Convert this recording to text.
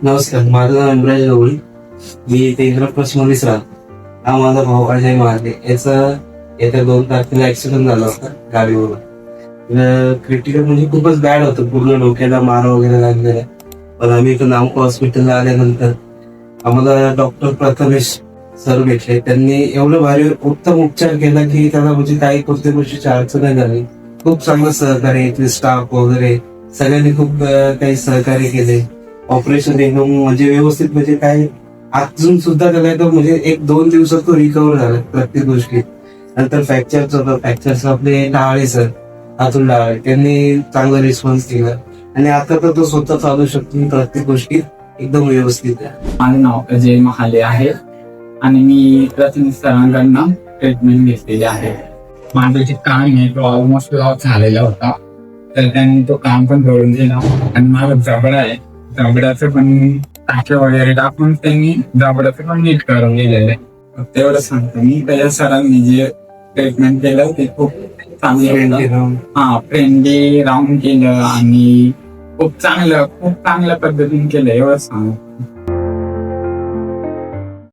नमस्कार, माझं नाव इम्राज गवळी. मी इथे इंद्रप्रस्थ मध्ये राहतो. हा माझा भाऊ अजय महाले. याचा येत्या 2 तारखेला ऍक्सिडेंट झाला होता गाडीवर. क्रिटिकल म्हणजे खूपच बॅड होतं, पूर्ण डोक्याला मार वगैरे लागलेला. पण आम्ही इथं नामको हॉस्पिटलला आल्यानंतर आम्हाला डॉक्टर प्रथमेश सर भेटले. त्यांनी एवढं भारी उत्तम उपचार केला की त्याला म्हणजे काही कोणत्या गोष्टीची अडचण नाही झाली. खूप चांगलं सहकार्य, इथले स्टाफ वगैरे सगळ्यांनी खूप काही सहकार्य केले. ऑपरेशन एकदम म्हणजे व्यवस्थित, म्हणजे काय अजून सुद्धा त्याला एकदम म्हणजे 1-2 दिवसात तो रिकव्हर झाला प्रत्येक गोष्टीत. नंतर फ्रॅक्चरचं होतं, फ्रॅक्चरचं आपले डाळे सर, अतुल डाळे, त्यांनी चांगला रिस्पॉन्स दिला आणि आता तर तो स्वतः चालू शकतो प्रत्येक गोष्टी एकदम व्यवस्थित आहे. माझं नाव अजय महाले आहे आणि मी प्रथमेश सरांकडनं ट्रीटमेंट घेतलेली आहे. माझं जे काम आहे तो ऑलमोस्ट लॉस झालेला होता, तर त्यांनी तो काम पण करून दिला. आणि माझं जबडा आहे, जबड्याचं पण टाके वगैरे टाकून त्यांनी जबड्याचं पण नीट करून दिलेलं आहे. तेवढं सांगतो मी. त्याच्या सरांनी जे ट्रीटमेंट केलं ते खूप चांगलं होतं. फ्रेंडली राऊंड केलं आणि खूप चांगल्या पद्धतीने केलं, एवढं सांगतो.